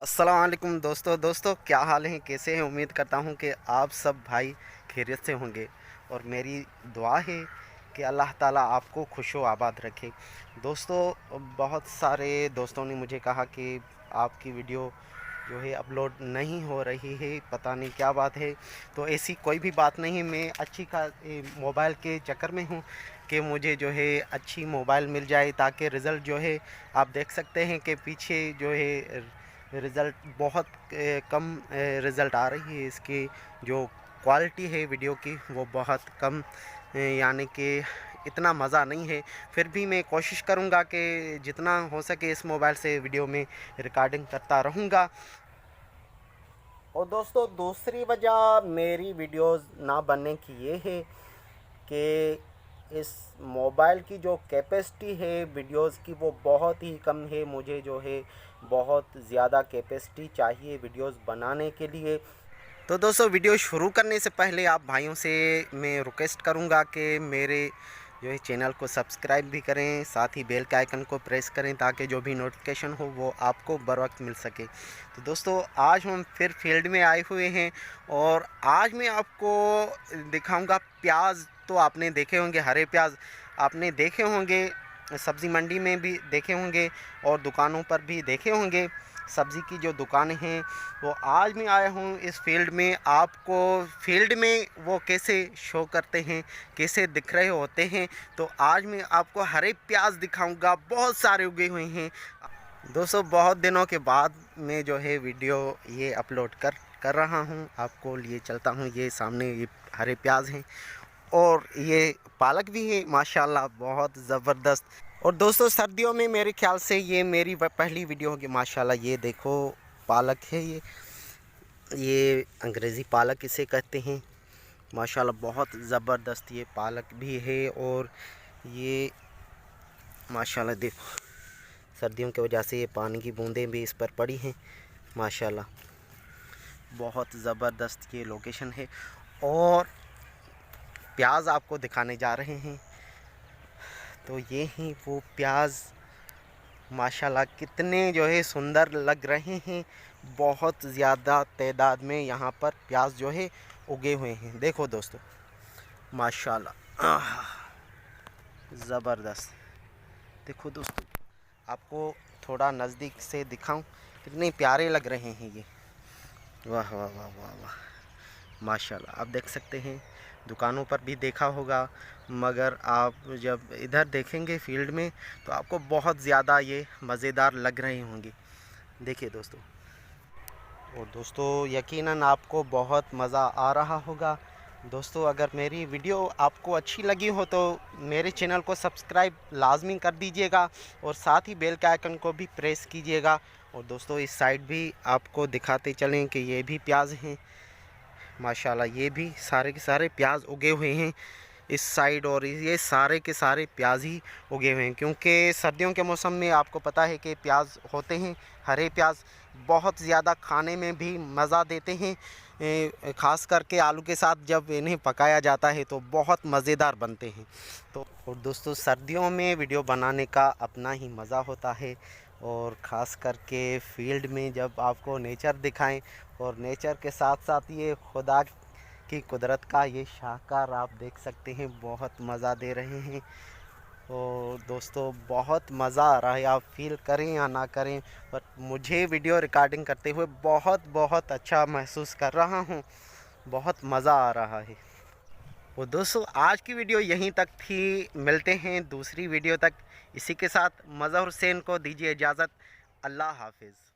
अस्सलाम वालेकुम दोस्तों क्या हाल है, कैसे हैं। उम्मीद करता हूं कि आप सब भाई खैरियत से होंगे और मेरी दुआ है कि अल्लाह ताला आपको खुश व आबाद रखे। दोस्तों, बहुत सारे दोस्तों ने मुझे कहा कि आपकी वीडियो जो है अपलोड नहीं हो रही है, पता नहीं क्या बात है। तो ऐसी कोई भी बात नहीं, मैं अच्छी का मोबाइल के चक्कर में हूँ कि मुझे जो है अच्छी मोबाइल मिल जाए ताकि रिज़ल्ट जो है आप देख सकते हैं कि पीछे जो है रिज़ल्ट बहुत कम रिज़ल्ट आ रही है। इसकी जो क्वालिटी है वीडियो की वो बहुत कम, यानी कि इतना मज़ा नहीं है। फिर भी मैं कोशिश करूँगा कि जितना हो सके इस मोबाइल से वीडियो में रिकॉर्डिंग करता रहूँगा। और दोस्तों, दूसरी वजह मेरी वीडियोस ना बनने की ये है कि इस मोबाइल की जो कैपेसिटी है वीडियोस की वो बहुत ही कम है। मुझे जो है बहुत ज़्यादा कैपेसिटी चाहिए वीडियोस बनाने के लिए। तो दोस्तों, वीडियो शुरू करने से पहले आप भाइयों से मैं रिक्वेस्ट करूंगा कि मेरे जो है चैनल को सब्सक्राइब भी करें, साथ ही बेल के आइकन को प्रेस करें ताकि जो भी नोटिफिकेशन हो वो आपको बर वक्त मिल सके। तो दोस्तों, आज हम फिर फील्ड में आए हुए हैं और आज मैं आपको दिखाऊंगा प्याज। तो आपने देखे होंगे, हरे प्याज आपने देखे होंगे, सब्ज़ी मंडी में भी देखे होंगे और दुकानों पर भी देखे होंगे। सब्ज़ी की जो दुकानें हैं, वो आज मैं आया हूँ इस फील्ड में। आपको फील्ड में वो कैसे शो करते हैं, कैसे दिख रहे होते हैं, तो आज मैं आपको हरे प्याज दिखाऊंगा। बहुत सारे उगे हुए हैं। दोस्तों, बहुत दिनों के बाद मैं जो है वीडियो ये अपलोड कर रहा हूँ, आपको लिए चलता हूँ। ये सामने ये हरे प्याज हैं और ये पालक भी है, माशाल्लाह बहुत ज़बरदस्त। और दोस्तों, सर्दियों में मेरे ख्याल से ये मेरी पहली वीडियो होगी। माशाल्लाह ये देखो पालक है, ये अंग्रेज़ी पालक इसे कहते हैं। माशाल्लाह बहुत ज़बरदस्त ये पालक भी है। और ये माशाल्लाह देखो, सर्दियों की वजह से ये पानी की बूंदें भी इस पर पड़ी हैं। माशाल्लाह बहुत ज़बरदस्त ये लोकेशन है। और प्याज आपको दिखाने जा रहे हैं, तो ये ही वो प्याज माशाल्लाह कितने जो है सुंदर लग रहे हैं। बहुत ज़्यादा तादाद में यहाँ पर प्याज जो है उगे हुए हैं। देखो दोस्तों, माशाल्लाह ज़बरदस्त। देखो दोस्तों, आपको थोड़ा नज़दीक से दिखाऊं, कितने प्यारे लग रहे हैं ये। वाह वाह वाह वाह वाह, माशाल्लाह। आप देख सकते हैं, दुकानों पर भी देखा होगा, मगर आप जब इधर देखेंगे फील्ड में तो आपको बहुत ज़्यादा ये मज़ेदार लग रहे होंगे। देखिए दोस्तों, और दोस्तों यकीनन आपको बहुत मज़ा आ रहा होगा। दोस्तों, अगर मेरी वीडियो आपको अच्छी लगी हो तो मेरे चैनल को सब्सक्राइब लाजमी कर दीजिएगा और साथ ही बेल के आइकन को भी प्रेस कीजिएगा। और दोस्तों, इस साइड भी आपको दिखाते चलें कि ये भी प्याज हैं। माशाल्लाह ये भी सारे के सारे प्याज उगे हुए हैं इस साइड, और ये सारे के सारे प्याज ही उगे हुए हैं क्योंकि सर्दियों के मौसम में आपको पता है कि प्याज होते हैं। हरे प्याज बहुत ज़्यादा खाने में भी मज़ा देते हैं, ख़ास करके आलू के साथ जब इन्हें पकाया जाता है तो बहुत मज़ेदार बनते हैं। तो और दोस्तों, सर्दियों में वीडियो बनाने का अपना ही मज़ा होता है, और ख़ास करके फील्ड में जब आपको नेचर दिखाएं और नेचर के साथ साथ ये खुदा की कुदरत का ये शाहकार आप देख सकते हैं, बहुत मज़ा दे रहे हैं। और दोस्तों, बहुत मज़ा आ रहा है, आप फील करें या ना करें, पर मुझे वीडियो रिकॉर्डिंग करते हुए बहुत बहुत अच्छा महसूस कर रहा हूँ, बहुत मज़ा आ रहा है। वो दोस्तों, आज की वीडियो यहीं तक थी, मिलते हैं दूसरी वीडियो तक। इसी के साथ मज़हर हुसैन को दीजिए इजाज़त। अल्लाह हाफिज़।